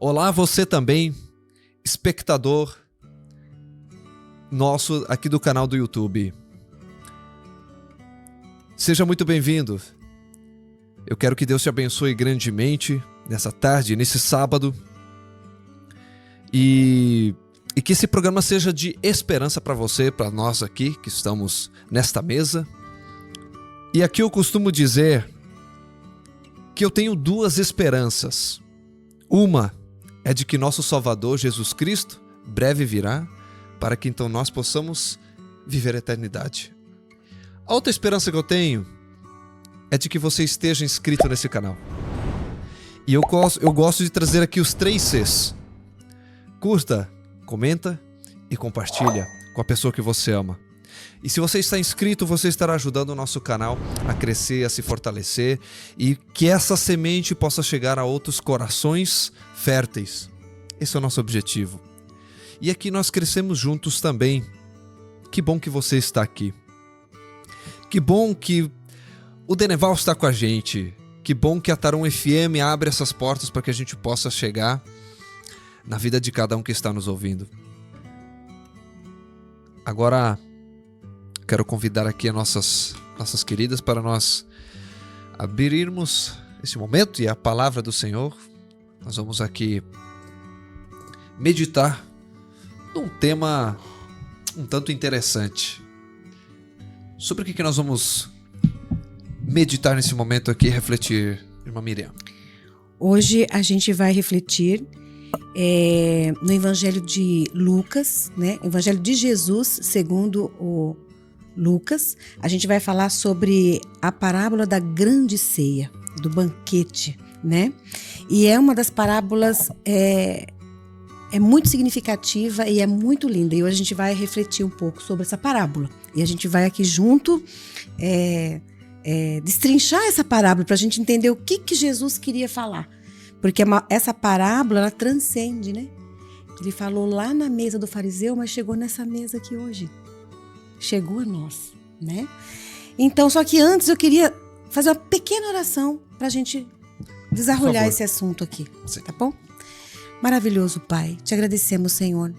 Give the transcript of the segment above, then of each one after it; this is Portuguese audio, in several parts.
Olá, você também, espectador nosso aqui do canal do YouTube. Seja muito bem-vindo. Eu quero que Deus te abençoe grandemente nessa tarde, nesse sábado. E que esse programa seja de esperança para você, para nós aqui que estamos nesta mesa. E aqui eu costumo dizer que eu tenho duas esperanças. Uma é de que nosso Salvador Jesus Cristo breve virá, para que então nós possamos viver a eternidade. A outra esperança que eu tenho é de que você esteja inscrito nesse canal. E eu gosto de trazer aqui os 3 Cs. Curta, comenta e compartilha com a pessoa que você ama. E se você está inscrito, você estará ajudando o nosso canal a crescer, a se fortalecer e que essa semente possa chegar a outros corações férteis. Esse é o nosso objetivo. E aqui nós crescemos juntos também. Que bom que você está aqui. Que bom que o Deneval está com a gente. Que bom que a Tarum FM abre essas portas para que a gente possa chegar na vida de cada um que está nos ouvindo. Agora, quero convidar aqui as nossas queridas para nós abrirmos esse momento e a palavra do Senhor. Nós vamos aqui meditar num tema um tanto interessante. Sobre o que nós vamos meditar nesse momento aqui e refletir, irmã Miriam? Hoje a gente vai refletir no Evangelho de Lucas, né? Evangelho de Jesus segundo o Lucas. A gente vai falar sobre a parábola da grande ceia, do banquete, né? E é uma das parábolas é muito significativa e é muito linda. E hoje a gente vai refletir um pouco sobre essa parábola. E a gente vai aqui junto destrinchar essa parábola para a gente entender o que Jesus queria falar. Porque essa parábola, ela transcende, né? Ele falou lá na mesa do fariseu, mas chegou nessa mesa aqui hoje. Chegou a nós, né? Então, só que antes eu queria fazer uma pequena oração para a gente desarrolhar esse assunto aqui. Sim. Tá bom? Maravilhoso, Pai. Te agradecemos, Senhor,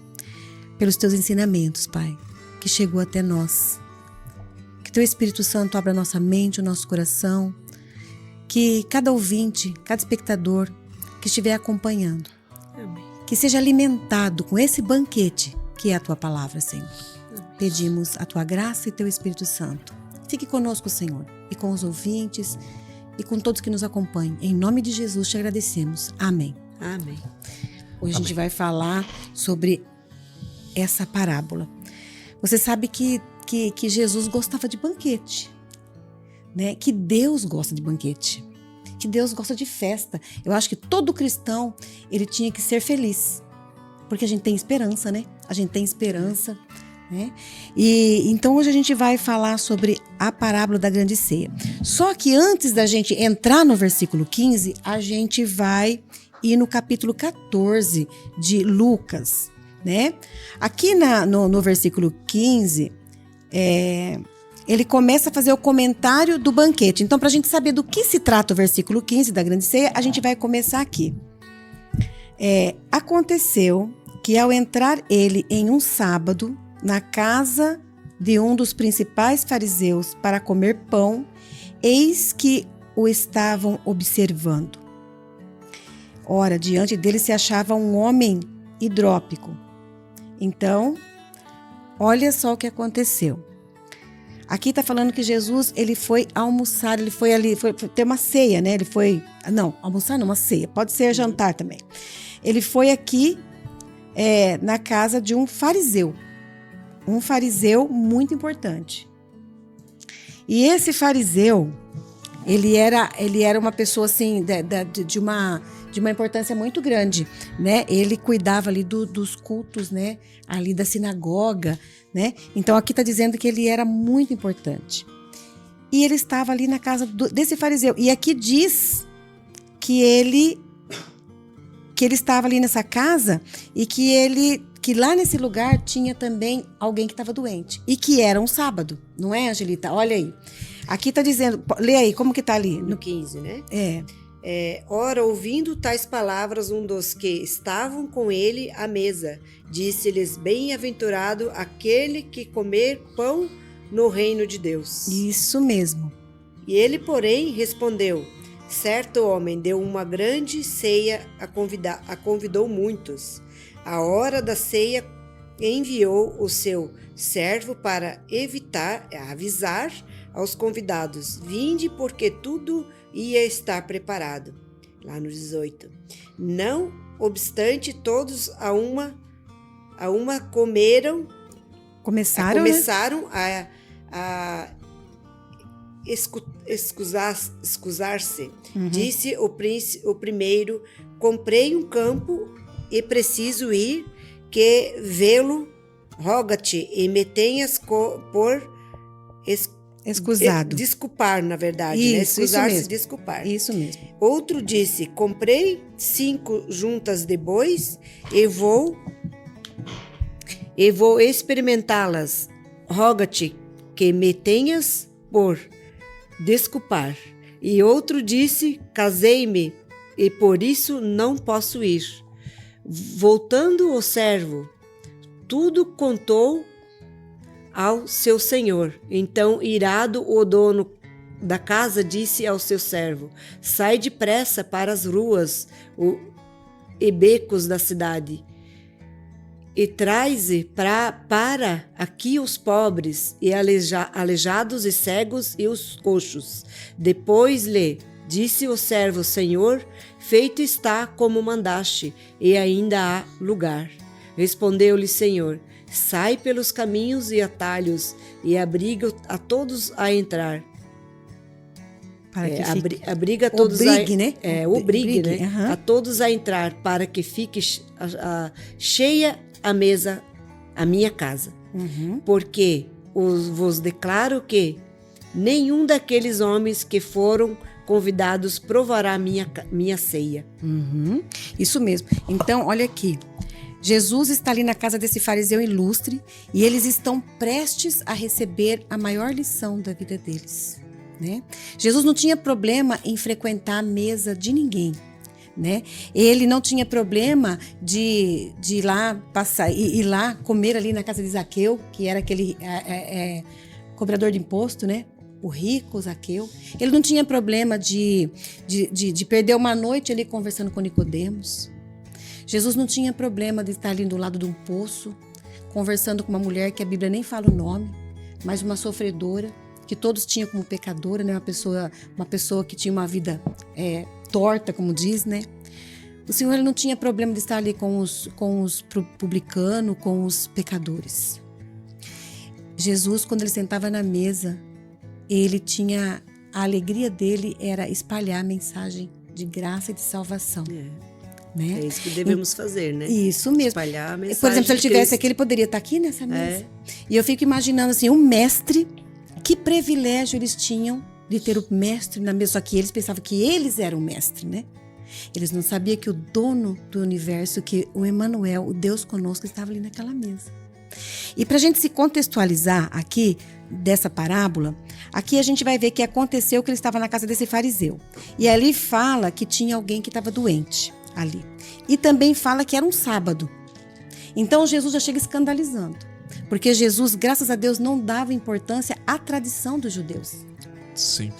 pelos teus ensinamentos, Pai, que chegou até nós. Que teu Espírito Santo abra a nossa mente, o nosso coração. Que cada ouvinte, cada espectador que estiver acompanhando, amém, que seja alimentado com esse banquete que é a tua palavra, Senhor. Amém. Pedimos a tua graça e teu Espírito Santo. Fique conosco, Senhor, e com os ouvintes e com todos que nos acompanham. Em nome de Jesus te agradecemos. Amém. Amém. Hoje a gente vai falar sobre essa parábola. Você sabe que Jesus gostava de banquete, né? Que Deus gosta de banquete, que Deus gosta de festa. Eu acho que todo cristão, ele tinha que ser feliz, porque a gente tem esperança, né? A gente tem esperança, né? E então hoje a gente vai falar sobre a parábola da grande ceia. Só que antes da gente entrar no versículo 15, a gente vai ir no capítulo 14 de Lucas, né? Aqui no versículo 15, ele começa a fazer o comentário do banquete. Então, para a gente saber do que se trata o versículo 15 da grande ceia, a gente vai começar aqui. Aconteceu que ao entrar ele em um sábado na casa de um dos principais fariseus para comer pão, eis que o estavam observando. Ora, diante dele se achava um homem hidrópico. Então, olha só o que aconteceu. Aqui está falando que Jesus, ele foi almoçar, ele foi ali, foi ter uma ceia, né? Ele foi, não, almoçar não, uma ceia, pode ser jantar também. Ele foi aqui na casa de um fariseu muito importante. E esse fariseu, ele era uma pessoa assim, de uma importância muito grande, né? Ele cuidava ali dos cultos, né? Ali da sinagoga, né? Então aqui está dizendo que ele era muito importante. E ele estava ali na casa desse fariseu. E aqui diz que ele estava ali nessa casa e que lá nesse lugar tinha também alguém que estava doente. E que era um sábado, não é, Angelita? Olha aí. Aqui está dizendo, lê aí, como que está ali? No 15, né? Ora, ouvindo tais palavras, um dos que estavam com ele à mesa, disse-lhes: Bem-aventurado aquele que comer pão no reino de Deus. Isso mesmo. E ele, porém, respondeu: Certo homem deu uma grande ceia, convidou muitos. A hora da ceia enviou o seu servo para avisar aos convidados: Vinde, porque tudo ia estar preparado. Lá no 18. Não obstante, todos a uma começaram a excusar-se. Disse o primeiro: Comprei um campo e preciso ir, que vê-lo. Roga-te e me tenhas por Escusado. Desculpar, na verdade. Isso, né? Excusar-se, mesmo. desculpar. Isso mesmo. Outro disse: Comprei 5 juntas de bois e vou experimentá-las. Roga-te que me tenhas por desculpar. E outro disse: Casei-me e por isso não posso ir. Voltando o servo, tudo contou ao seu senhor. Então, irado, o dono da casa disse ao seu servo: Sai depressa para as ruas e becos da cidade e traze para aqui os pobres e aleijados e cegos e os coxos. Depois lhe disse o servo: Senhor, feito está como mandaste, e ainda há lugar. Respondeu-lhe Senhor: Sai pelos caminhos e atalhos e abriga a todos a entrar. Abriga a todos obrigue, né? Obrigue, né? Uhum. A todos a entrar, para que fique cheia a mesa, a minha casa. Porque vos declaro que nenhum daqueles homens que foram convidados provará minha ceia. Isso mesmo. Então, olha aqui. Jesus está ali na casa desse fariseu ilustre e eles estão prestes a receber a maior lição da vida deles, né? Jesus não tinha problema em frequentar a mesa de ninguém, né? Ele não tinha problema de ir lá ir lá comer ali na casa de Zaqueu, que era aquele cobrador de imposto, né? O rico Zaqueu. Ele não tinha problema de perder uma noite ali conversando com Nicodemos. Jesus não tinha problema de estar ali do lado de um poço, conversando com uma mulher que a Bíblia nem fala o nome, mas uma sofredora, que todos tinham como pecadora, né? Uma pessoa que tinha uma vida torta, como diz, né? O Senhor ele não tinha problema de estar ali com os publicanos, com os pecadores. Jesus, quando ele sentava na mesa, ele tinha... A alegria dele era espalhar a mensagem de graça e de salvação. Né? É isso que devemos fazer, né? Isso mesmo. Espalhar a mensagem. Por exemplo, se ele tivesse aqui, ele poderia estar aqui nessa mesa. E eu fico imaginando assim, um mestre, que privilégio eles tinham de ter o mestre na mesa. Só que eles pensavam que eles eram o mestre, né? Eles não sabiam que o dono do universo, que o Emmanuel, o Deus conosco, estava ali naquela mesa. E para a gente se contextualizar aqui dessa parábola, aqui a gente vai ver que aconteceu que ele estava na casa desse fariseu. E ali fala que tinha alguém que estava doente ali. E também fala que era um sábado. Então Jesus já chega escandalizando. Porque Jesus, graças a Deus, não dava importância à tradição dos judeus. Sim.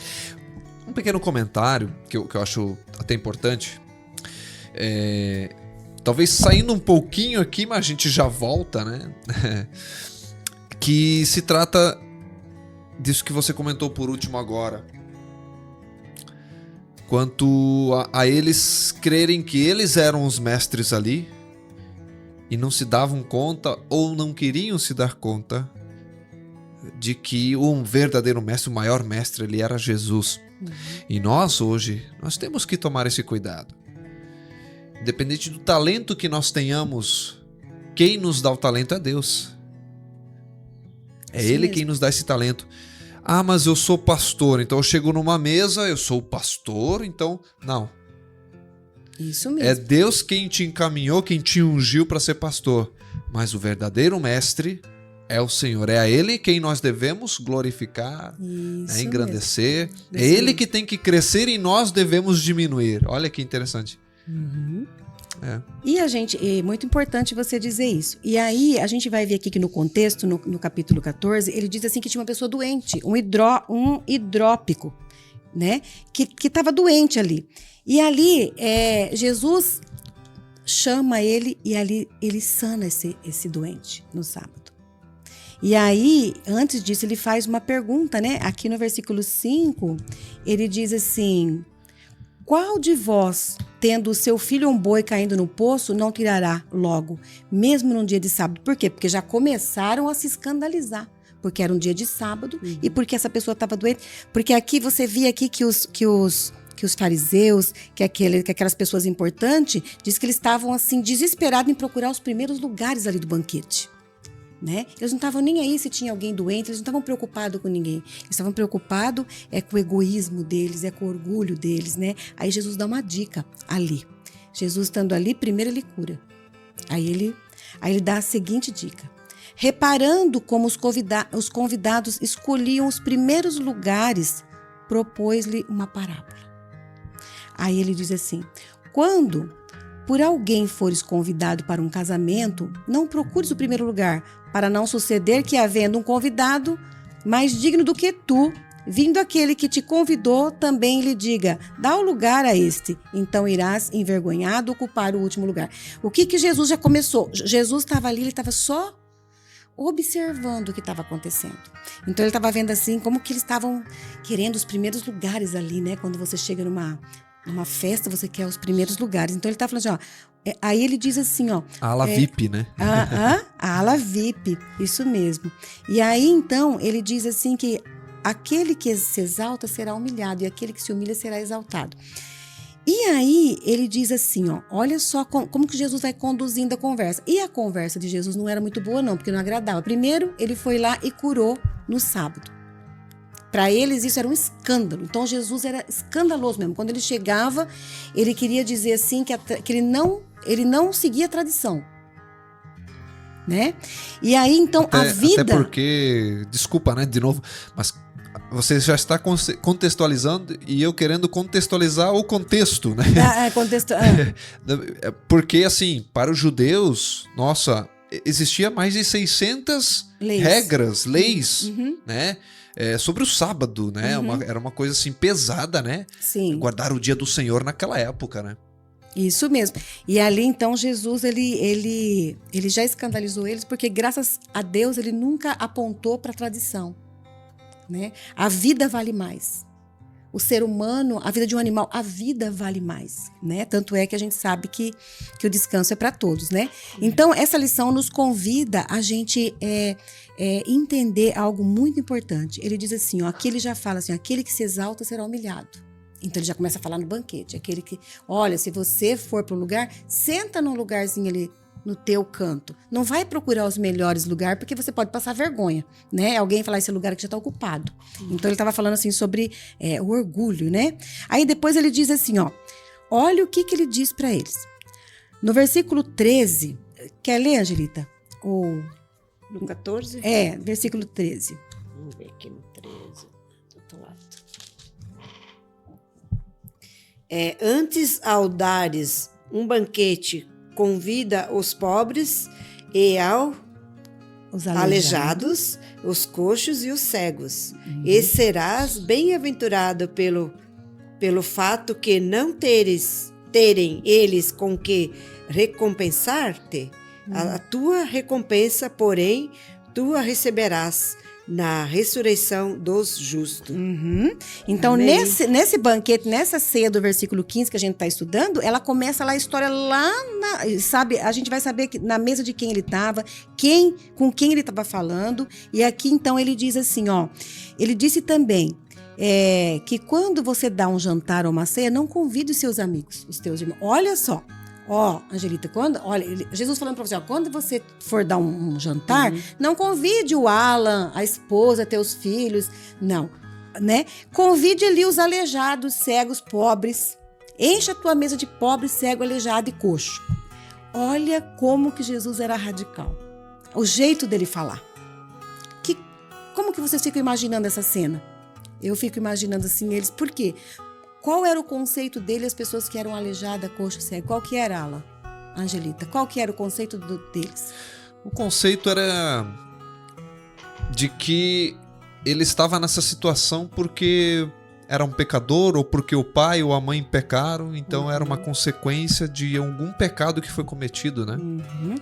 Um pequeno comentário que eu acho até importante. Talvez saindo um pouquinho aqui, mas a gente já volta, né? Que se trata disso que você comentou por último agora. Quanto a eles crerem que eles eram os mestres ali e não se davam conta ou não queriam se dar conta de que um verdadeiro mestre, o maior mestre, ele era Jesus. E nós hoje, nós temos que tomar esse cuidado. Independente do talento que nós tenhamos, quem nos dá o talento é Deus. É Ele quem nos dá esse talento. Ah, mas eu sou pastor, então eu chego numa mesa, eu sou o pastor, então... Não. Isso mesmo. É Deus quem te encaminhou, quem te ungiu para ser pastor. Mas o verdadeiro mestre é o Senhor, é a Ele quem nós devemos glorificar, Isso engrandecer. mesmo. É Ele que tem que crescer e nós devemos diminuir. Olha que interessante. Uhum. É. E a gente, é muito importante você dizer isso. E aí, a gente vai ver aqui que no contexto, no capítulo 14, ele diz assim que tinha uma pessoa doente, um hidrópico, né? Que estava doente ali. E ali, Jesus chama ele e ali ele sana esse doente no sábado. E aí, antes disso, ele faz uma pergunta, né? Aqui no versículo 5, ele diz assim: qual de vós, tendo o seu filho um boi caindo no poço, não tirará logo, mesmo num dia de sábado? Por quê? Porque já começaram a se escandalizar. Porque era um dia de sábado e porque essa pessoa estava doente. Porque aqui você via aqui que os fariseus, que aquelas pessoas importantes, diz que eles estavam assim desesperados em procurar os primeiros lugares ali do banquete. Né? Eles não estavam nem aí se tinha alguém doente, eles não estavam preocupados com ninguém. Eles estavam preocupados com o egoísmo deles, com o orgulho deles, né? Aí Jesus dá uma dica ali. Jesus estando ali, primeiro ele cura. Aí ele dá a seguinte dica. Reparando como os convidados escolhiam os primeiros lugares, propôs-lhe uma parábola. Aí ele diz assim: quando por alguém fores convidado para um casamento, não procures o primeiro lugar, para não suceder que, havendo um convidado mais digno do que tu, vindo aquele que te convidou, também lhe diga: dá o lugar a este. Então irás envergonhado ocupar o último lugar. O que Jesus já começou? Jesus estava ali, ele estava só observando o que estava acontecendo. Então ele estava vendo assim, como que eles estavam querendo os primeiros lugares ali, né? Quando você chega numa festa, você quer os primeiros lugares. Então ele tá falando assim, ó. Aí ele diz assim, ó. A ala VIP, né? A ala VIP, isso mesmo. E aí então ele diz assim que aquele que se exalta será humilhado e aquele que se humilha será exaltado. E aí ele diz assim, ó, olha só como que Jesus vai conduzindo a conversa. E a conversa de Jesus não era muito boa não, porque não agradava. Primeiro, ele foi lá e curou no sábado. Para eles isso era um escândalo. Então Jesus era escandaloso mesmo. Quando ele chegava, ele queria dizer assim que ele não seguia a tradição. Né? E aí então a vida... Até porque, desculpa, né, de novo, mas você já está contextualizando e eu querendo contextualizar o contexto, né? Porque, assim, para os judeus, nossa, existia mais de 600 regras, leis, né? Sobre o sábado, né? Era uma coisa, assim, pesada, né? Sim. Guardar o dia do Senhor naquela época, né? Isso mesmo. E ali, então, Jesus, ele já escandalizou eles, porque, graças a Deus, ele nunca apontou para a tradição. Né? A vida vale mais. O ser humano, a vida de um animal, a vida vale mais, né? Tanto é que a gente sabe que o descanso é para todos, né? Então, essa lição nos convida a gente entender algo muito importante. Ele diz assim, ó, aqui ele já fala assim, aquele que se exalta será humilhado. Então, ele já começa a falar no banquete. Aquele que, olha, se você for para um lugar, senta num lugarzinho ali, no teu canto. Não vai procurar os melhores lugares, porque você pode passar vergonha, né? Alguém falar esse lugar que já está ocupado. Então, ele estava falando assim sobre o orgulho, né? Aí, depois ele diz assim, ó. Olha o que ele diz para eles. No versículo 13, quer ler, Angelita? No 14? Versículo 13. Vamos ver aqui no 13. Do outro lado. Antes, ao dares um banquete, convida os pobres e os aleijados, os coxos e os cegos. E serás bem-aventurado pelo fato que não terem eles com que recompensar-te. A tua recompensa, porém, tu a receberás na ressurreição dos justos. Então, nesse banquete, nessa ceia do versículo 15 que a gente está estudando, ela começa lá a história sabe? A gente vai saber que, na mesa de quem ele estava, com quem ele estava falando. E aqui, então, ele diz assim, ó. Ele disse também que quando você dá um jantar ou uma ceia, não convide os seus amigos, os teus irmãos. Olha só. Angelita, Jesus falando pra você, quando você for dar um jantar, não convide o Alan, a esposa, teus filhos, não, né? Convide ali os aleijados, cegos, pobres. Encha a tua mesa de pobre, cego, aleijado e coxo. Olha como que Jesus era radical. O jeito dele falar, Como que vocês ficam imaginando essa cena? Eu fico imaginando assim, eles, por quê? Qual era o conceito dele, as pessoas que eram aleijadas, coxa, cega? Qual que era, Ala? Angelita, qual que era o conceito deles? O conceito era de que ele estava nessa situação porque era um pecador, ou porque o pai ou a mãe pecaram, então era uma consequência de algum pecado que foi cometido, né? Uhum.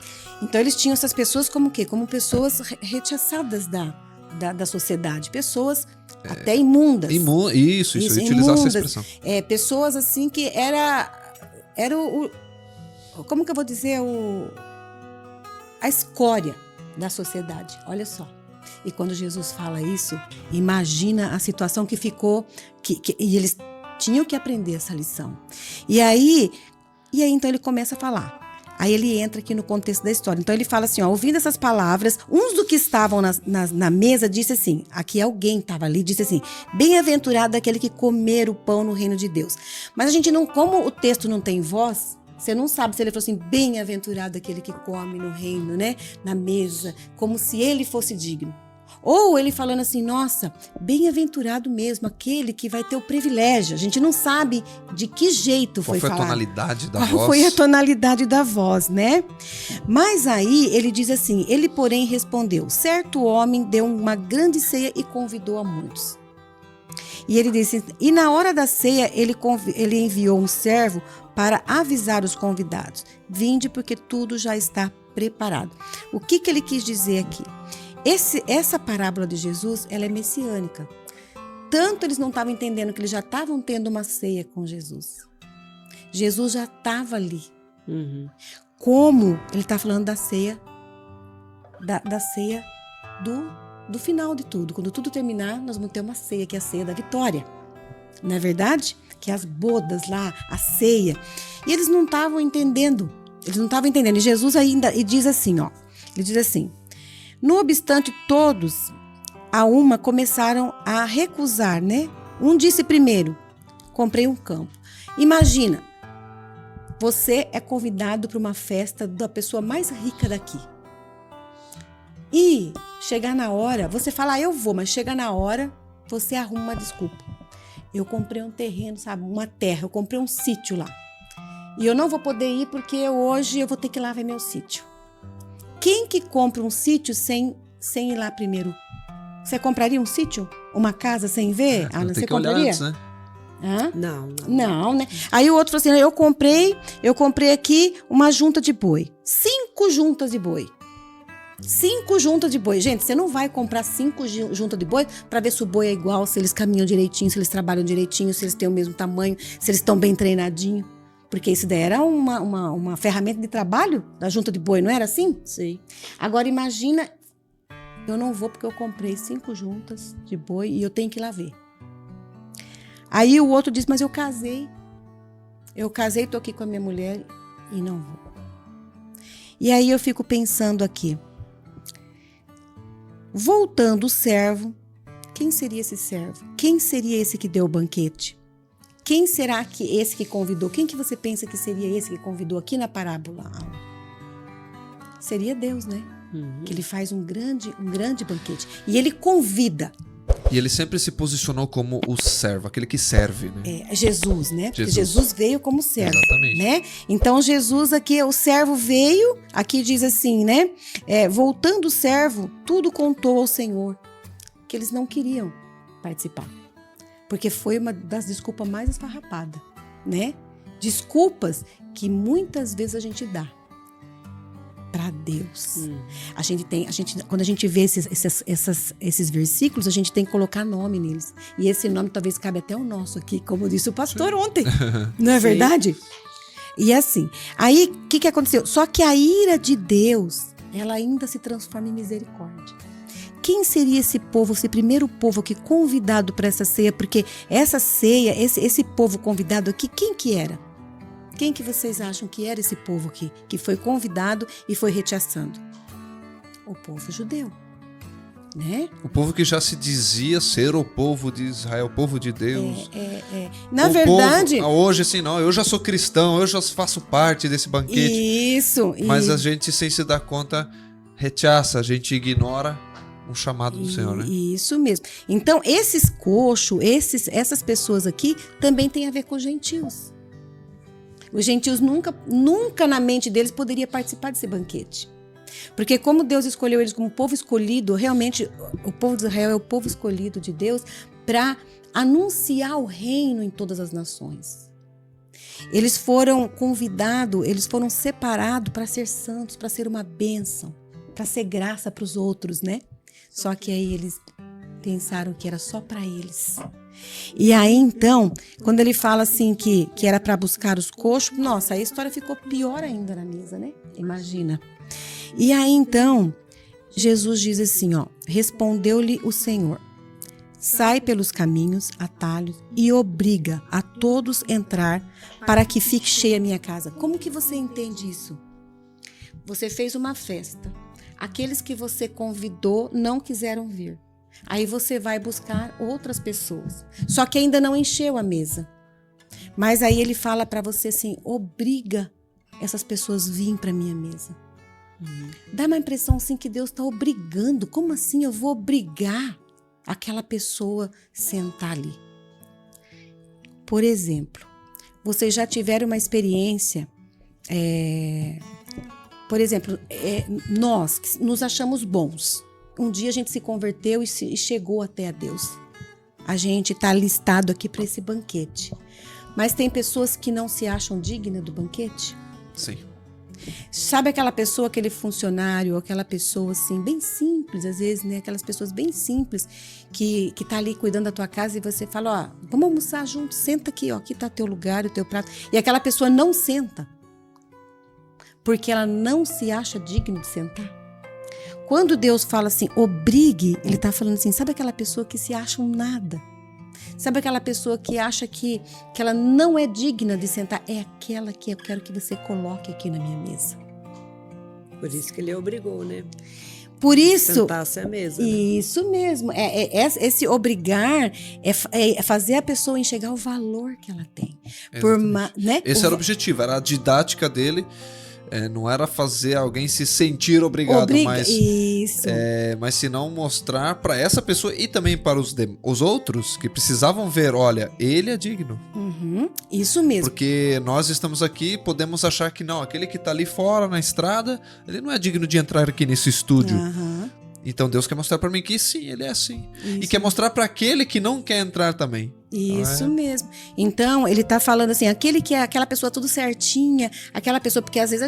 Então eles tinham essas pessoas como o quê? Como pessoas rechaçadas da sociedade, pessoas até imundas. Isso, eu ia utilizar essa expressão. Pessoas assim que era como que eu vou dizer, a escória da sociedade, olha só. E quando Jesus fala isso, imagina a situação que ficou, e eles tinham que aprender essa lição. E aí então ele começa a falar. Aí ele entra aqui no contexto da história. Então ele fala assim, ó, ouvindo essas palavras, uns dos que estavam na mesa disse assim, aqui alguém estava ali, disse assim, bem-aventurado aquele que comer o pão no reino de Deus. Mas a gente não, como o texto não tem voz, você não sabe se ele falou assim, bem-aventurado aquele que come no reino, né, na mesa, como se ele fosse digno. Ou ele falando assim, nossa, bem-aventurado mesmo, aquele que vai ter o privilégio. A gente não sabe de que jeito foi falado. Qual foi a tonalidade da voz? Qual foi a tonalidade da voz, né? Mas aí ele diz assim, ele porém respondeu, certo homem deu uma grande ceia e convidou a muitos. E ele disse, e na hora da ceia ele enviou um servo para avisar os convidados. Vinde porque tudo já está preparado. O que ele quis dizer aqui? Essa parábola de Jesus, ela é messiânica. Tanto eles não estavam entendendo que eles já estavam tendo uma ceia com Jesus. Jesus já estava ali. Uhum. Como ele está falando da ceia, da ceia do final de tudo. Quando tudo terminar, nós vamos ter uma ceia, que é a ceia da vitória. Não é verdade? Que é as bodas lá, a ceia. E eles não estavam entendendo. E Jesus ainda diz assim, ó. Ele diz assim, não obstante todos, a uma começaram a recusar, né? Um disse primeiro, comprei um campo. Imagina, você é convidado para uma festa da pessoa mais rica daqui. E chegar na hora, você fala, eu vou, mas chega na hora, você arruma uma desculpa. Eu comprei um terreno, sabe, uma terra, eu comprei um sítio lá. E eu não vou poder ir porque hoje eu vou ter que ir lá ver meu sítio. Quem que compra um sítio sem ir lá primeiro? Você compraria um sítio? Uma casa sem ver? Ana, você compraria? Antes, né? Hã? Não, né? Aí o outro falou assim, eu comprei aqui uma junta de boi. 5 juntas de boi. 5 juntas de boi. Gente, você não vai comprar 5 juntas de boi para ver se o boi é igual, se eles caminham direitinho, se eles trabalham direitinho, se eles têm o mesmo tamanho, se eles estão bem treinadinhos. Porque isso daí era uma ferramenta de trabalho da junta de boi, não era assim? Sim. Agora imagina, eu não vou porque eu comprei 5 juntas de boi e eu tenho que ir lá ver. Aí o outro diz, mas eu casei, tô aqui com a minha mulher e não vou. E aí eu fico pensando aqui, voltando o servo, quem seria esse servo? Quem seria esse que deu o banquete? Quem será que esse que convidou? Quem que você pensa que seria esse que convidou aqui na parábola? Seria Deus, né? Uhum. Que ele faz um grande banquete. E ele convida. E ele sempre se posicionou como o servo, aquele que serve, né? É Jesus, né? Porque Jesus veio como servo. Exatamente. Né? Então Jesus aqui, o servo veio, aqui diz assim, né? Voltando o servo, tudo contou ao Senhor. Que eles não queriam participar. Porque foi uma das desculpas mais esfarrapadas, né? Desculpas que muitas vezes a gente dá para Deus. Quando a gente vê esses versículos, a gente tem que colocar nome neles. E esse nome talvez cabe até o nosso aqui, como disse o pastor ontem. Não é verdade? E assim, aí o que aconteceu? Só que a ira de Deus, ela ainda se transforma em misericórdia. Quem seria esse povo, esse primeiro povo aqui convidado para essa ceia? Porque essa ceia, esse povo convidado aqui, quem que era? Quem que vocês acham que era esse povo aqui, que foi convidado e foi rechaçando? O povo judeu, né? O povo que já se dizia ser o povo de Israel, o povo de Deus. Na verdade... Povo, hoje, assim, não, eu já sou cristão, eu já faço parte desse banquete. Isso. Mas a gente, sem se dar conta, rechaça, a gente ignora um chamado do Senhor, né? Isso mesmo. Então, esses coxos, essas pessoas aqui, também têm a ver com os gentios. Os gentios nunca na mente deles poderia participar desse banquete. Porque como Deus escolheu eles como povo escolhido, realmente o povo de Israel é o povo escolhido de Deus para anunciar o reino em todas as nações. Eles foram convidados, eles foram separados para ser santos, para ser uma bênção, para ser graça para os outros, né? Só que aí eles pensaram que era só para eles. E aí, então, quando ele fala assim que era para buscar os coxos, nossa, aí a história ficou pior ainda na mesa, né? Imagina. E aí, então, Jesus diz assim, ó, respondeu-lhe o Senhor, sai pelos caminhos, atalhos e obriga a todos entrar para que fique cheia a minha casa. Como que você entende isso? Você fez uma festa. Aqueles que você convidou não quiseram vir. Aí você vai buscar outras pessoas. Só que ainda não encheu a mesa. Mas aí ele fala para você assim, obriga essas pessoas a virem para minha mesa. Dá uma impressão assim que Deus está obrigando. Como assim eu vou obrigar aquela pessoa a sentar ali? Por exemplo, vocês já tiveram uma experiência... Por exemplo, nós que nos achamos bons. Um dia a gente se converteu e chegou até a Deus. A gente está listado aqui para esse banquete. Mas tem pessoas que não se acham dignas do banquete? Sim. Sabe aquela pessoa, aquele funcionário, aquela pessoa assim, bem simples, às vezes, né? Aquelas pessoas bem simples que tá ali cuidando da tua casa e você fala, ó, vamos almoçar junto, senta aqui, ó, aqui tá teu lugar, o teu prato. E aquela pessoa não senta, porque ela não se acha digna de sentar. Quando Deus fala assim, obrigue, ele está falando assim, sabe aquela pessoa que se acha um nada? Sabe aquela pessoa que acha que ela não é digna de sentar? É aquela que eu quero que você coloque aqui na minha mesa. Por isso que ele obrigou, né? Por isso... Sentar-se à mesa. Né? Isso mesmo. Esse obrigar é fazer a pessoa enxergar o valor que ela tem. Né? Esse era o objetivo, era a didática dele. Não era fazer alguém se sentir obrigado, mas se não mostrar para essa pessoa e também para os outros que precisavam ver, olha, ele é digno. Isso mesmo. Porque nós estamos aqui, podemos achar que não, aquele que está ali fora na estrada, ele não é digno de entrar aqui nesse estúdio. Então Deus quer mostrar para mim que sim, ele é assim. Isso. E quer mostrar para aquele que não quer entrar também. Isso mesmo. Então, ele tá falando assim, aquele que é aquela pessoa tudo certinha, aquela pessoa, porque às vezes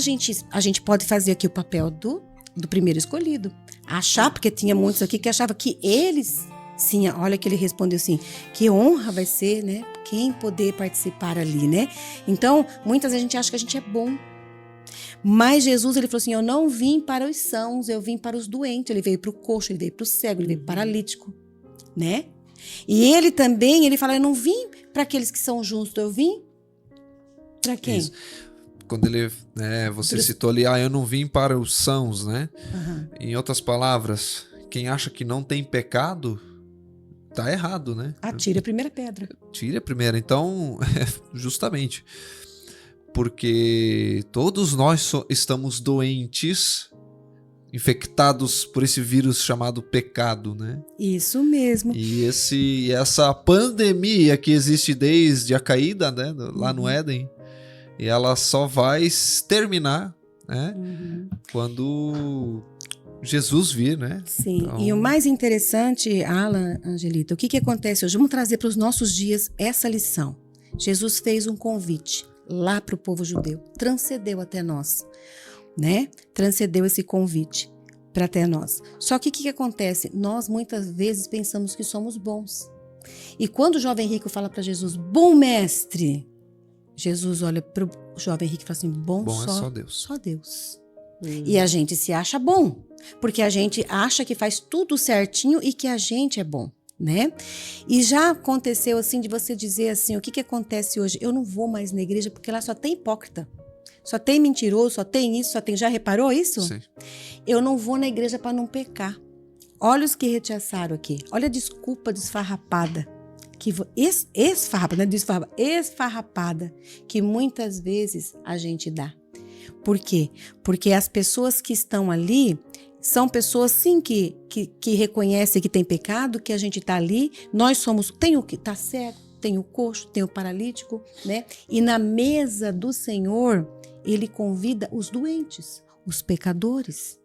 a gente pode fazer aqui o papel do primeiro escolhido. Achar, porque tinha muitos aqui que achavam que eles, sim, olha que ele respondeu assim, que honra vai ser, né? Quem poder participar ali, né? Então, muitas vezes a gente acha que a gente é bom. Mas Jesus, ele falou assim, eu não vim para os sãos, eu vim para os doentes. Ele veio para o coxo, ele veio para o cego, ele veio para o paralítico, né? E ele também, ele fala, eu não vim para aqueles que são justos, eu vim para quem? Isso. Quando ele, você citou ali, eu não vim para os sãos, né? Em outras palavras, quem acha que não tem pecado, tá errado, né? Atire a primeira pedra. Tire a primeira, então, justamente, porque todos nós estamos doentes, infectados por esse vírus chamado pecado, né? Isso mesmo. E essa pandemia que existe desde a caída, né, lá no Éden, e ela só vai terminar, né, quando Jesus vir, né? Sim. Então... E o mais interessante, Alan, Angelita, o que acontece hoje? Vamos trazer para os nossos dias essa lição. Jesus fez um convite lá para o povo judeu, transcendeu até nós. Né? Transcendeu esse convite para até nós. Só que o que acontece? Nós muitas vezes pensamos que somos bons. E quando o jovem rico fala para Jesus, bom mestre, Jesus olha para o jovem rico e fala assim, bom é só Deus. Só Deus. E a gente se acha bom, porque a gente acha que faz tudo certinho e que a gente é bom. Né? E já aconteceu assim de você dizer assim, o que acontece hoje? Eu não vou mais na igreja porque lá só tem hipócrita. Só tem mentiroso, só tem isso, só tem... Já reparou isso? Sim. Eu não vou na igreja para não pecar. Olha os que rechaçaram aqui. Olha a desculpa desfarrapada. Esfarrapada que muitas vezes a gente dá. Por quê? Porque as pessoas que estão ali, São pessoas, sim, que reconhecem que tem pecado, que a gente está ali. Nós somos... Tem o que está cego, tem o coxo, tem o paralítico, né? E na mesa do Senhor, Ele convida os doentes, os pecadores,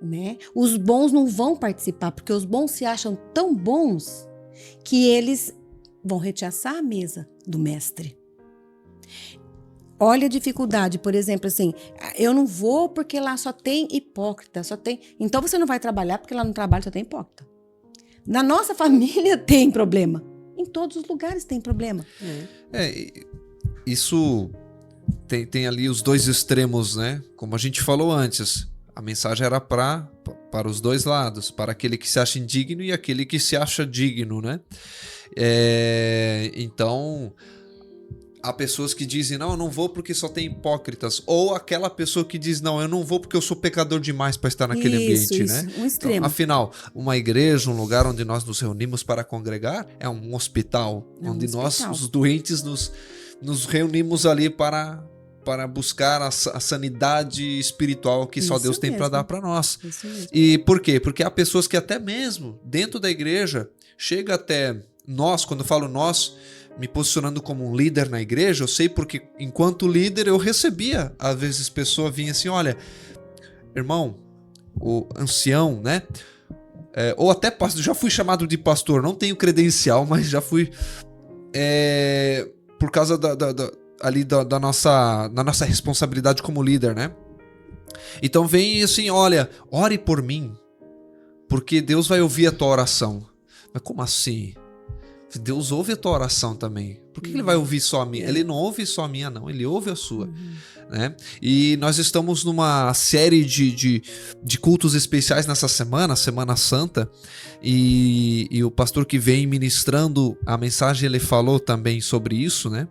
né? Os bons não vão participar, porque os bons se acham tão bons que eles vão rechaçar a mesa do mestre. Olha a dificuldade, por exemplo, assim, eu não vou porque lá só tem hipócrita, só tem... Então você não vai trabalhar porque lá no trabalho só tem hipócrita. Na nossa família tem problema. Em todos os lugares tem problema. Isso tem ali os dois extremos, né? Como a gente falou antes, a mensagem era para os dois lados, para aquele que se acha indigno e aquele que se acha digno, né? Então... Há pessoas que dizem, não, eu não vou porque só tem hipócritas. Ou aquela pessoa que diz, não, eu não vou porque eu sou pecador demais para estar naquele ambiente, né? Um extremo. Então, afinal, uma igreja, um lugar onde nós nos reunimos para congregar, é um hospital, onde nós, os doentes, nos reunimos ali para buscar a sanidade espiritual que só Deus tem para dar para nós. E por quê? Porque há pessoas que até mesmo dentro da igreja, chega até nós, quando eu falo nós, me posicionando como um líder na igreja, eu sei porque enquanto líder eu recebia, às vezes pessoa vinha assim, olha, irmão, o ancião, né? Ou até pastor, já fui chamado de pastor, não tenho credencial, mas já fui por causa da nossa responsabilidade como líder, né? Então vem assim, olha, ore por mim, porque Deus vai ouvir a tua oração. Mas como assim? Deus ouve a tua oração também. Por que ele vai ouvir só a minha? Ele não ouve só a minha, não. Ele ouve a sua. Né? E nós estamos numa série de cultos especiais nessa semana, Semana Santa. E o pastor que vem ministrando a mensagem, ele falou também sobre isso, né?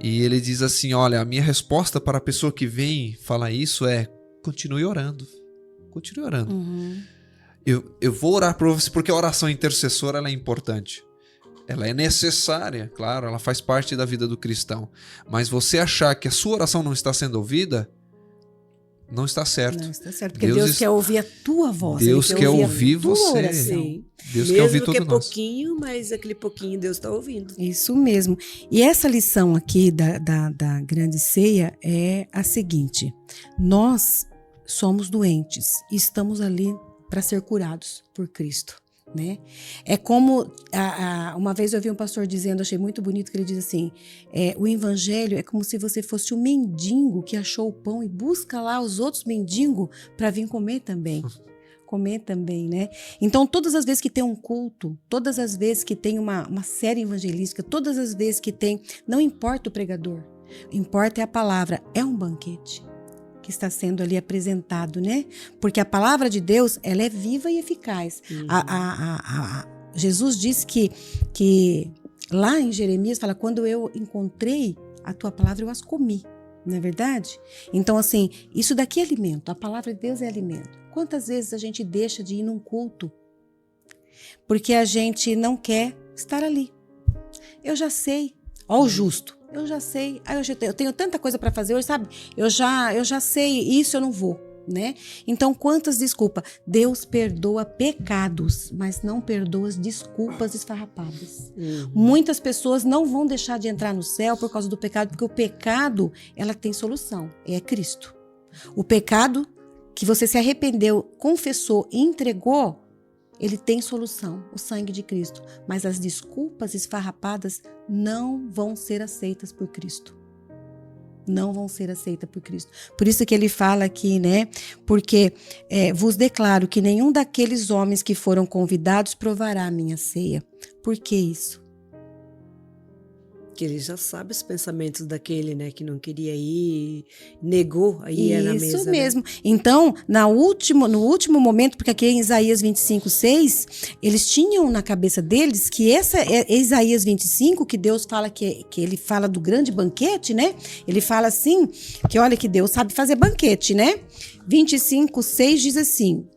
E ele diz assim, olha, a minha resposta para a pessoa que vem falar isso é, continue orando. Continue orando. Eu vou orar por você, porque a oração intercessora ela é importante. Ela é necessária, claro, ela faz parte da vida do cristão. Mas você achar que a sua oração não está sendo ouvida, não está certo. Não está certo, porque Deus quer ouvir a tua voz. Deus quer ouvir você. Sim. Deus quer ouvir mesmo que é nós. pouquinho, mas aquele pouquinho Deus está ouvindo. Isso mesmo. E essa lição aqui da grande ceia é a seguinte. Nós somos doentes e estamos ali para ser curados por Cristo. Né? É como uma vez eu ouvi um pastor dizendo, achei muito bonito, que ele diz assim, o evangelho é como se você fosse um mendigo que achou o pão e busca lá os outros mendigos para vir comer também, né? Então todas as vezes que tem um culto, todas as vezes que tem uma série evangelística, todas as vezes que tem, não importa o pregador, importa é a palavra, é um banquete que está sendo ali apresentado, né? Porque a palavra de Deus, ela é viva e eficaz. Jesus diz que lá em Jeremias fala, quando eu encontrei a tua palavra, eu as comi, não é verdade? Então, assim, isso daqui é alimento, a palavra de Deus é alimento. Quantas vezes a gente deixa de ir num culto porque a gente não quer estar ali? Eu já sei, ó o justo. Eu já sei, eu tenho tanta coisa para fazer hoje, sabe? Eu já sei, isso eu não vou, né? Então, quantas desculpas? Deus perdoa pecados, mas não perdoa as desculpas esfarrapadas. Muitas pessoas não vão deixar de entrar no céu por causa do pecado, porque o pecado, ela tem solução, é Cristo. O pecado que você se arrependeu, confessou e entregou, ele tem solução, o sangue de Cristo. Mas as desculpas esfarrapadas não vão ser aceitas por Cristo. Não vão ser aceitas por Cristo. Por isso que ele fala aqui, né? Porque vos declaro que nenhum daqueles homens que foram convidados provará a minha ceia. Por que isso? Que ele já sabe os pensamentos daquele, né, que não queria ir, negou a ir na mesa. Isso mesmo. Né? Então, no último momento, porque aqui em Isaías 25:6, eles tinham na cabeça deles que essa é Isaías 25, que Deus fala que ele fala do grande banquete, né? Ele fala assim, que olha que Deus sabe fazer banquete, né? 25:6 diz assim,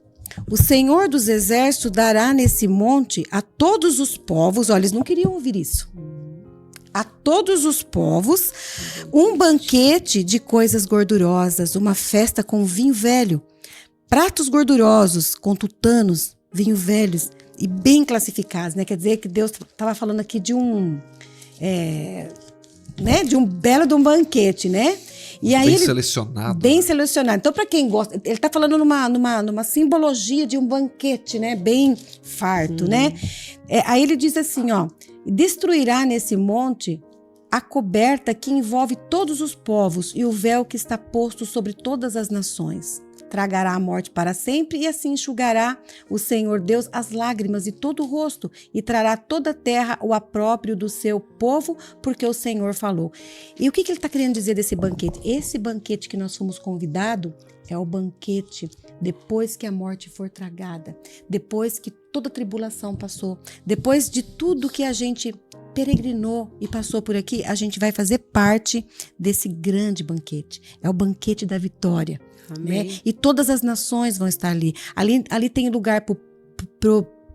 o Senhor dos Exércitos dará nesse monte a todos os povos, olha, eles não queriam ouvir isso, a todos os povos, um banquete de coisas gordurosas, uma festa com vinho velho, pratos gordurosos com tutanos, vinho velhos e bem classificados, né? Quer dizer que Deus estava falando aqui de um belo de um banquete, né? E aí selecionado. Bem selecionado. Então, para quem gosta, ele está falando numa simbologia de um banquete, né? Bem farto, né? Aí ele diz assim, ó, destruirá nesse monte a coberta que envolve todos os povos e o véu que está posto sobre todas as nações. Tragará a morte para sempre e assim enxugará o Senhor Deus as lágrimas de todo o rosto e trará toda a terra o opróbrio do seu povo, porque o Senhor falou. E o que ele está querendo dizer desse banquete? Esse banquete que nós fomos convidados é o banquete depois que a morte for tragada, depois que toda a tribulação passou, depois de tudo que a gente peregrinou e passou por aqui, a gente vai fazer parte desse grande banquete. É o banquete da vitória. Né? E todas as nações vão estar ali. Ali tem lugar pro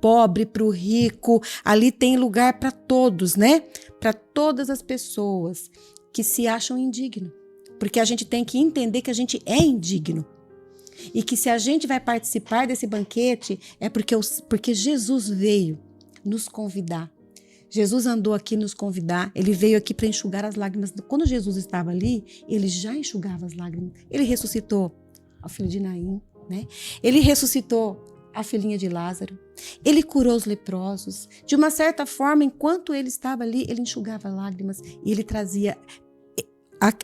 pobre, pro rico. Ali tem lugar para todos, né? Para todas as pessoas que se acham indignos. Porque a gente tem que entender que a gente é indigno. E que se a gente vai participar desse banquete, é porque Jesus veio nos convidar. Jesus andou aqui nos convidar, ele veio aqui para enxugar as lágrimas. Quando Jesus estava ali, ele já enxugava as lágrimas. Ele ressuscitou o filho de Naim, né? Ele ressuscitou a filhinha de Lázaro. Ele curou os leprosos. De uma certa forma, enquanto ele estava ali, ele enxugava lágrimas e ele trazia...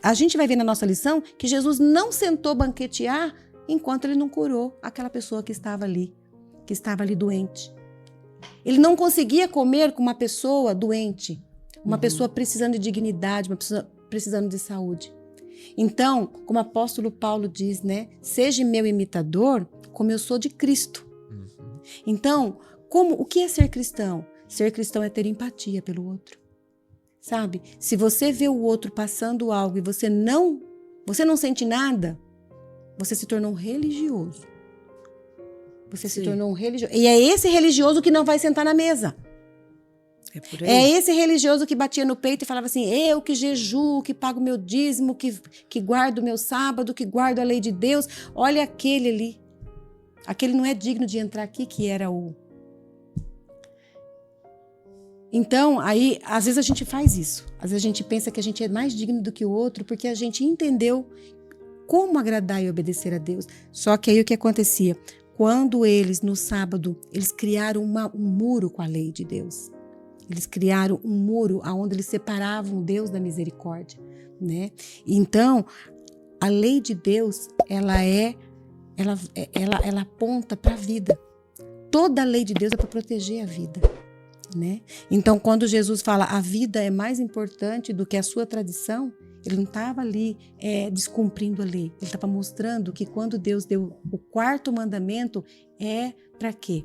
A gente vai ver na nossa lição que Jesus não sentou banquetear enquanto ele não curou aquela pessoa que estava ali doente. Ele não conseguia comer com uma pessoa doente, uma pessoa precisando de dignidade, uma pessoa precisando de saúde. Então, como o apóstolo Paulo diz, né? Seja meu imitador, como eu sou de Cristo. Então, o que é ser cristão? Ser cristão é ter empatia pelo outro. Sabe? Se você vê o outro passando algo e você não sente nada, você se tornou um religioso. Você se tornou um religioso. E é esse religioso que não vai sentar na mesa. É esse religioso que batia no peito e falava assim, eu que jejuo, que pago meu dízimo, que guardo o meu sábado, que guardo a lei de Deus. Olha aquele ali. Aquele não é digno de entrar aqui, que era o... Então, aí, às vezes a gente faz isso. Às vezes a gente pensa que a gente é mais digno do que o outro, porque a gente entendeu como agradar e obedecer a Deus. Só que aí o que acontecia? Quando eles, no sábado, eles criaram um muro com a lei de Deus. Eles criaram um muro onde eles separavam Deus da misericórdia, né? Então, a lei de Deus, ela aponta para a vida. Toda a lei de Deus é para proteger a vida, né? Então, quando Jesus fala a vida é mais importante do que a sua tradição, ele não estava ali descumprindo a lei. Ele estava mostrando que quando Deus deu o quarto mandamento, é para quê?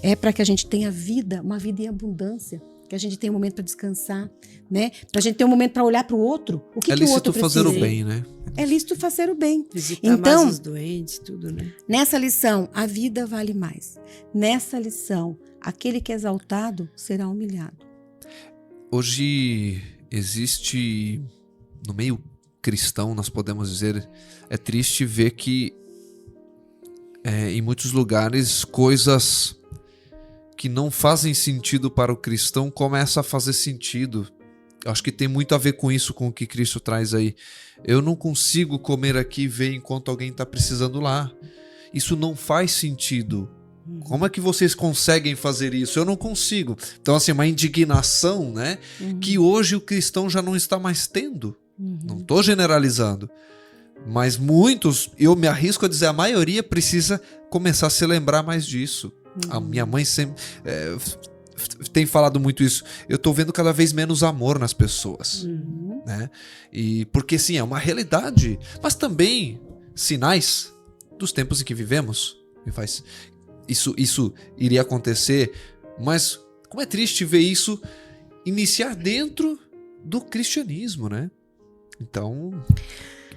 É para que a gente tenha vida, uma vida em abundância. Que a gente tenha um momento para descansar, né? Para a gente ter um momento para olhar para o outro. O que o outro precisa? É lícito fazer o bem, né? É lícito fazer o bem. Visitar mais os doentes, tudo, né? Nessa lição, a vida vale mais. Nessa lição, aquele que é exaltado será humilhado. Hoje existe, no meio cristão, nós podemos dizer, é triste ver que em muitos lugares coisas que não fazem sentido para o cristão começam a fazer sentido. Eu acho que tem muito a ver com isso, com o que Cristo traz aí. Eu não consigo comer aqui e ver enquanto alguém está precisando lá. Isso não faz sentido. Como é que vocês conseguem fazer isso? Eu não consigo. Então, assim, uma indignação, né? Que hoje o cristão já não está mais tendo. Não estou generalizando. Mas muitos, eu me arrisco a dizer, a maioria precisa começar a se lembrar mais disso. A minha mãe sempre tem falado muito isso. Eu estou vendo cada vez menos amor nas pessoas. Né? E porque, sim, é uma realidade. Mas também sinais dos tempos em que vivemos. Isso iria acontecer, mas como é triste ver isso iniciar dentro do cristianismo, né? Então,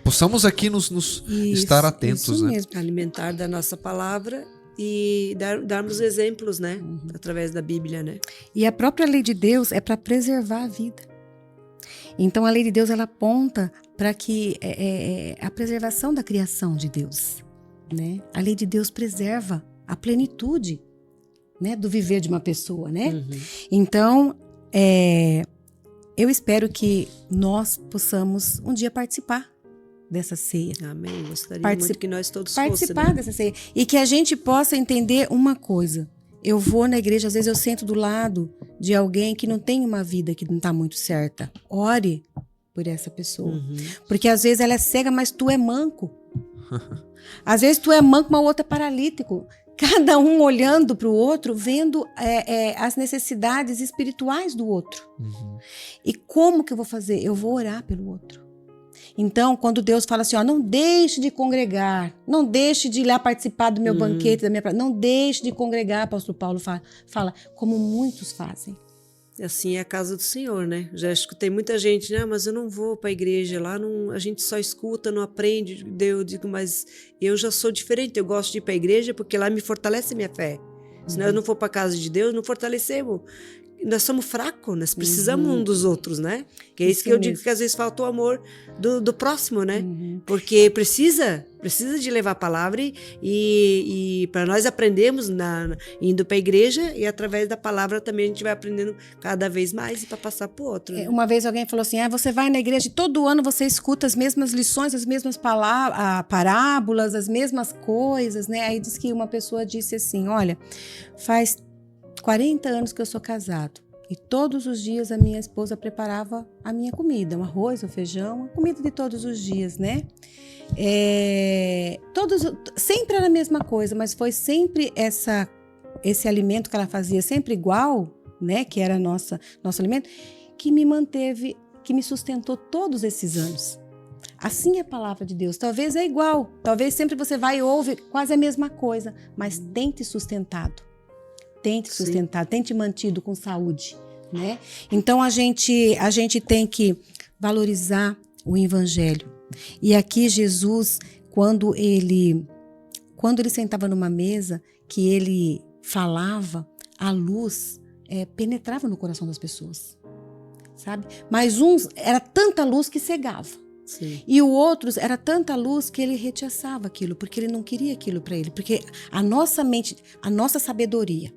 possamos aqui nos estar atentos, isso né? Mesmo. Alimentar da nossa palavra e darmos exemplos, né? Através da Bíblia, né? E a própria lei de Deus é para preservar a vida. Então a lei de Deus ela aponta para que a preservação da criação de Deus, né? A lei de Deus preserva a plenitude, né, do viver de uma pessoa, né? Então eu espero que nós possamos um dia participar dessa ceia. Amém. Gostaria muito que nós todos participar fôssemos, né? dessa ceia. E que a gente possa entender uma coisa. Eu vou na igreja, às vezes eu sento do lado de alguém que não tem uma vida que não está muito certa. Ore por essa pessoa. Porque às vezes ela é cega, mas tu é manco. Às vezes tu é manco, mas o outro é paralítico. Cada um olhando para o outro, vendo as necessidades espirituais do outro. E como que eu vou fazer? Eu vou orar pelo outro. Então, quando Deus fala assim, ó, não deixe de congregar, não deixe de ir lá participar do meu banquete, não deixe de congregar, apóstolo Paulo fala, como muitos fazem. Assim é a casa do Senhor, né? Já escutei muita gente, né? Mas eu não vou para a igreja, lá não, a gente só escuta, não aprende. Eu digo, mas eu já sou diferente, eu gosto de ir para a igreja porque lá me fortalece a minha fé. Se nós não for para a casa de Deus, não fortalecemos. Nós somos fracos, nós precisamos um dos outros, né? Que é isso que eu digo, que às vezes falta o amor do próximo, né? Porque precisa de levar a palavra e para nós aprendermos indo para a igreja e através da palavra também a gente vai aprendendo cada vez mais e para passar para o outro. Né? Uma vez alguém falou assim, você vai na igreja e todo ano você escuta as mesmas lições, as mesmas parábolas, as mesmas coisas, né? Aí diz que uma pessoa disse assim, olha, faz 40 anos que eu sou casado e todos os dias a minha esposa preparava a minha comida, o arroz, o feijão, a comida de todos os dias, né? Sempre era a mesma coisa, mas foi sempre esse alimento que ela fazia sempre igual, né? Que era nosso alimento, que me manteve, que me sustentou todos esses anos. Assim é a palavra de Deus. Talvez é igual, talvez sempre você vai e ouve quase a mesma coisa, mas tente sustentado. Tente sustentar, tente mantido com saúde, né? Então a gente tem que valorizar o evangelho. E aqui Jesus, quando ele sentava numa mesa, que ele falava, a luz penetrava no coração das pessoas, sabe? Mas uns era tanta luz que cegava. Sim. E o outros era tanta luz que ele rechaçava aquilo, porque ele não queria aquilo para ele, porque a nossa mente, a nossa sabedoria,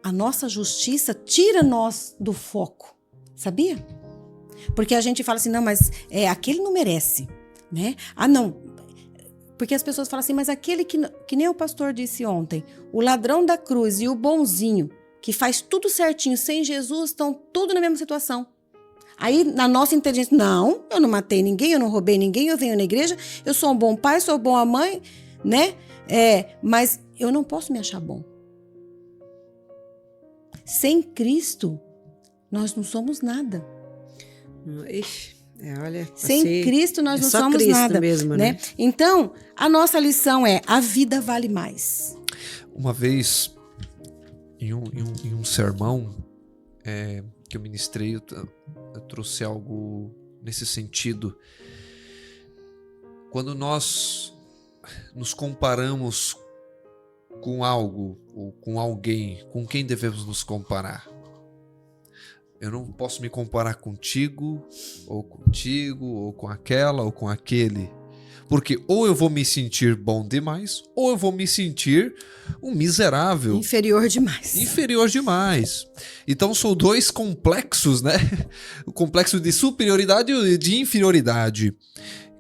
a nossa justiça tira nós do foco, sabia? Porque a gente fala assim, não, mas aquele não merece, né? Ah, não. Porque as pessoas falam assim, mas aquele que nem o pastor disse ontem, o ladrão da cruz e o bonzinho, que faz tudo certinho, sem Jesus, estão tudo na mesma situação. Aí, na nossa inteligência, não, eu não matei ninguém, eu não roubei ninguém, eu venho na igreja, eu sou um bom pai, sou uma boa mãe, né? Mas eu não posso me achar bom. Sem Cristo, nós não somos nada. Ixi, olha, sem Cristo, nós não só somos Cristo nada. Mesmo, né? Então, a nossa lição é: a vida vale mais. Uma vez, em um sermão que eu ministrei, eu trouxe algo nesse sentido. Quando nós nos comparamos com algo ou com alguém, com quem devemos nos comparar? Eu não posso me comparar contigo, ou com aquela, ou com aquele. Porque ou eu vou me sentir bom demais, ou eu vou me sentir um miserável. Inferior demais. Inferior demais. Então são dois complexos, né? O complexo de superioridade e de inferioridade,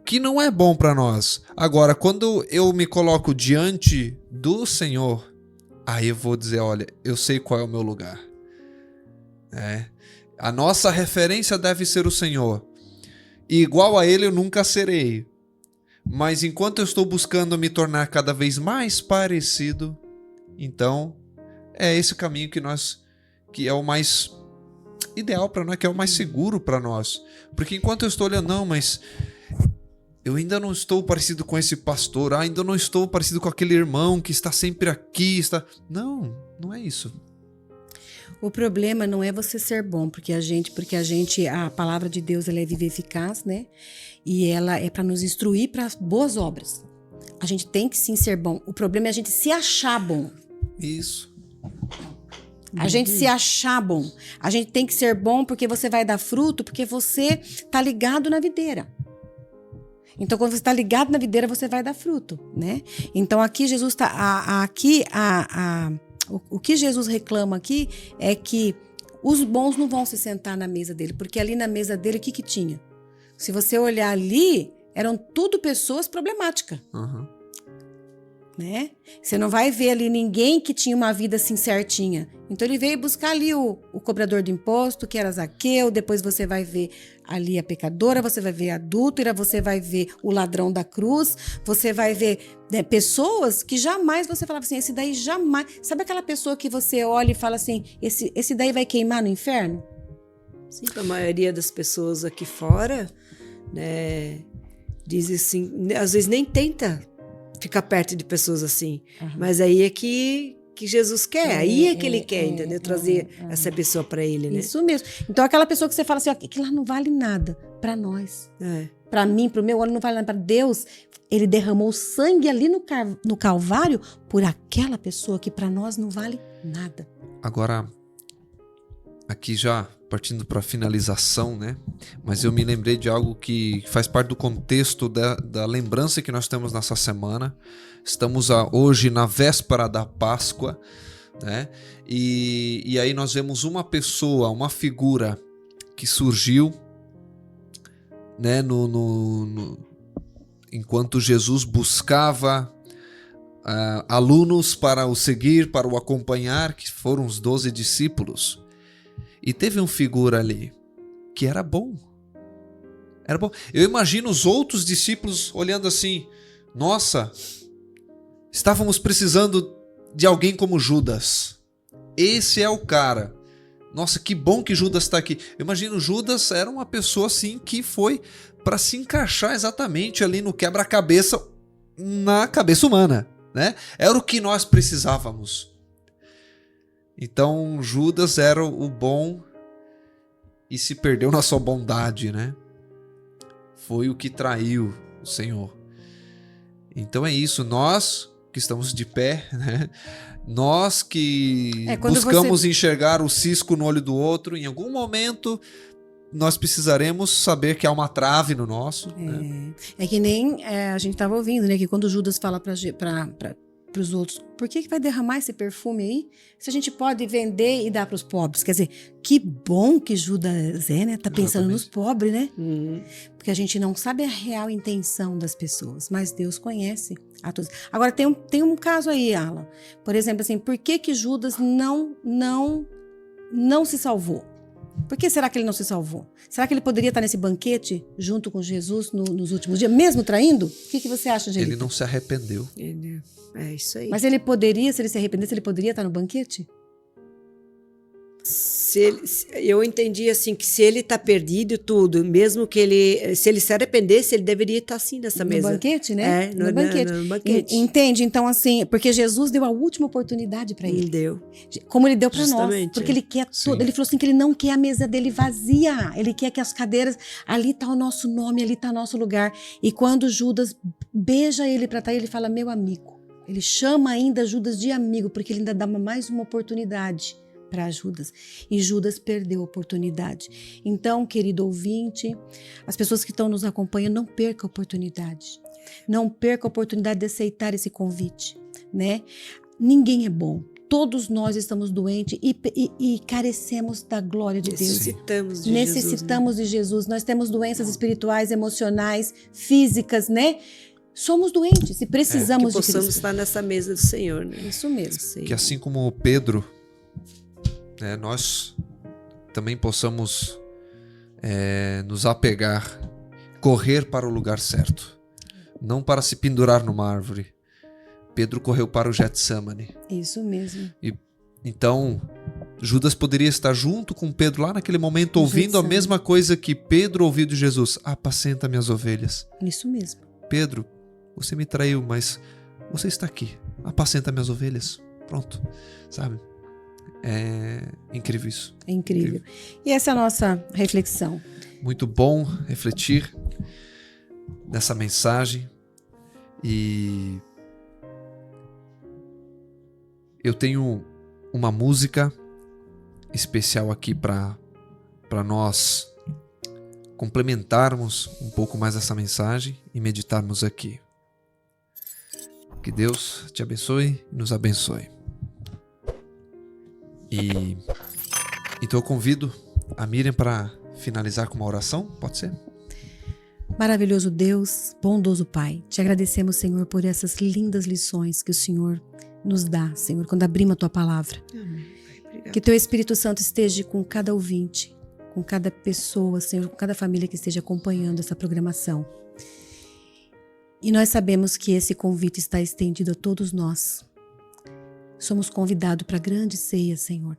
que não é bom para nós. Agora, quando eu me coloco diante do Senhor, aí eu vou dizer, olha, eu sei qual é o meu lugar. A nossa referência deve ser o Senhor. E igual a Ele eu nunca serei. Mas enquanto eu estou buscando me tornar cada vez mais parecido, então é esse o caminho que é o mais ideal para nós, que é o mais seguro para nós. Porque enquanto eu estou olhando, não, mas eu ainda não estou parecido com esse pastor, ainda não estou parecido com aquele irmão que está sempre aqui, Não, não é isso. O problema não é você ser bom, porque a palavra de Deus ela é viva e eficaz, né? E ela é para nos instruir para as boas obras. A gente tem que sim ser bom. O problema é a gente se achar bom. Isso. A gente se achar bom. A gente tem que ser bom porque você vai dar fruto, porque você tá ligado na videira. Então, quando você está ligado na videira, você vai dar fruto, né? Então, aqui Jesus está... O que Jesus reclama aqui é que os bons não vão se sentar na mesa dele, porque ali na mesa dele, o que que tinha? Se você olhar ali, eram tudo pessoas problemáticas. Uhum. Né? Você não vai ver ali ninguém que tinha uma vida assim certinha. Então ele veio buscar ali o cobrador de imposto, que era Zaqueu, depois você vai ver ali a pecadora, você vai ver a adúltera, você vai ver o ladrão da cruz, você vai ver, né, pessoas que jamais você falava assim, esse daí jamais... Sabe aquela pessoa que você olha e fala assim, esse daí vai queimar no inferno? Sim, a maioria das pessoas aqui fora, né, diz assim, às vezes nem tenta ficar perto de pessoas assim. Mas aí é que Jesus quer, aí é que ele quer, entendeu? Trazer essa pessoa para ele, né? Isso mesmo. Então aquela pessoa que você fala assim, ó, que lá não vale nada para nós. Para mim, para o meu olho não vale nada. Para Deus, ele derramou sangue ali no Calvário por aquela pessoa que para nós não vale nada. Agora, aqui já partindo para a finalização, né? Mas eu me lembrei de algo que faz parte do contexto da lembrança que nós temos nessa semana. Estamos hoje na véspera da Páscoa, né? E aí nós vemos uma pessoa, uma figura que surgiu, né? Enquanto Jesus buscava alunos para o seguir, para o acompanhar, que foram os 12 discípulos. E teve uma figura ali que era bom. Era bom. Eu imagino os outros discípulos olhando assim, nossa, estávamos precisando de alguém como Judas. Esse é o cara. Nossa, que bom que Judas está aqui. Eu imagino Judas era uma pessoa assim que foi para se encaixar exatamente ali no quebra-cabeça na cabeça humana, né? Era o que nós precisávamos. Então Judas era o bom e se perdeu na sua bondade, né? Foi o que traiu o Senhor. Então é isso, nós que estamos de pé, né? Nós que buscamos enxergar o cisco no olho do outro, em algum momento nós precisaremos saber que há uma trave no nosso. Né? É que nem a gente estava ouvindo, né? Que quando Judas fala para os outros, por que vai derramar esse perfume aí? Se a gente pode vender e dar para os pobres. Quer dizer, que bom que Judas né? Tá pensando nos pobres, né? Porque a gente não sabe a real intenção das pessoas, mas Deus conhece a todos. Agora, tem um caso aí, Alan. Por exemplo, assim, por que Judas não se salvou? Por que será que ele não se salvou? Será que ele poderia estar nesse banquete junto com Jesus nos últimos dias, mesmo traindo? O que você acha, Angelita? Ele não se arrependeu. É isso aí. Mas ele poderia, se ele se arrependesse, ele poderia estar no banquete? Eu entendi assim que se ele está perdido tudo, mesmo que se ele se arrependesse, ele deveria estar assim nessa mesa. No banquete, né? No banquete. No banquete. Entende? Então, assim, porque Jesus deu a última oportunidade para ele. Deu. Como ele deu para nós. Porque ele quer tudo. Ele falou assim que ele não quer a mesa dele vazia. Ele quer que as cadeiras, ali está o nosso nome, ali está o nosso lugar. E quando Judas beija ele para estar, ele fala, meu amigo. Ele chama ainda Judas de amigo, porque ele ainda dá mais uma oportunidade para Judas. E Judas perdeu a oportunidade. Então, querido ouvinte, as pessoas que estão nos acompanhando, não percam a oportunidade. Não percam a oportunidade de aceitar esse convite, né? Ninguém é bom. Todos nós estamos doentes e carecemos da glória de Deus. Necessitamos de Jesus. Nós temos doenças espirituais, emocionais, físicas, né? Somos doentes e precisamos de Cristo. Que possamos estar nessa mesa do Senhor, né? Isso mesmo. Que assim como Pedro, né, nós também possamos nos apegar, correr para o lugar certo, não para se pendurar numa árvore. Pedro correu para o Getsemane. Isso mesmo. Então, Judas poderia estar junto com Pedro lá naquele momento, ouvindo a mesma coisa que Pedro ouviu de Jesus. Apacenta minhas ovelhas. Isso mesmo. Pedro, você me traiu, mas você está aqui. Apacenta minhas ovelhas. Pronto, sabe? É incrível isso. É incrível. E essa é a nossa reflexão. Muito bom refletir nessa mensagem. E eu tenho uma música especial aqui para nós complementarmos um pouco mais essa mensagem e meditarmos aqui. Que Deus te abençoe e nos abençoe. E então eu convido a Miriam para finalizar com uma oração, pode ser? Maravilhoso Deus, bondoso Pai, te agradecemos, Senhor, por essas lindas lições que o Senhor nos dá, Senhor, quando abrimos a Tua Palavra. Amém. Obrigada. Que Teu Espírito Santo esteja com cada ouvinte, com cada pessoa, Senhor, com cada família que esteja acompanhando essa programação. E nós sabemos que esse convite está estendido a todos nós. Somos convidados para a grande ceia, Senhor.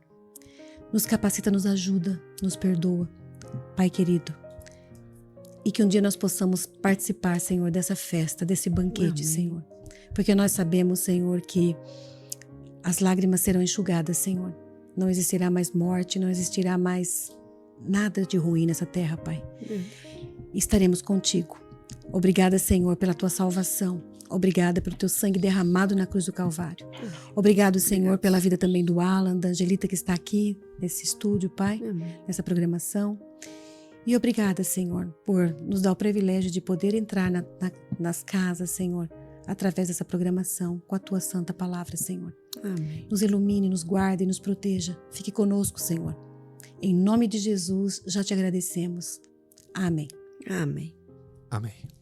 Nos capacita, nos ajuda, nos perdoa, Pai querido. E que um dia nós possamos participar, Senhor, dessa festa, desse banquete, Amém. Senhor. Porque nós sabemos, Senhor, que as lágrimas serão enxugadas, Senhor. Não existirá mais morte, não existirá mais nada de ruim nessa terra, Pai. Estaremos contigo. Obrigada, Senhor, pela Tua salvação. Obrigada pelo Teu sangue derramado na cruz do Calvário. Obrigado, Senhor, pela vida também do Alan, da Angelita que está aqui nesse estúdio, Pai, Amém. nessa programação. E obrigada, Senhor, por nos dar o privilégio de poder entrar nas casas, Senhor, através dessa programação, com a Tua santa palavra, Senhor. Amém. Nos ilumine, nos guarde e nos proteja. Fique conosco, Senhor. Em nome de Jesus, já te agradecemos. Amém. Amém. Amém.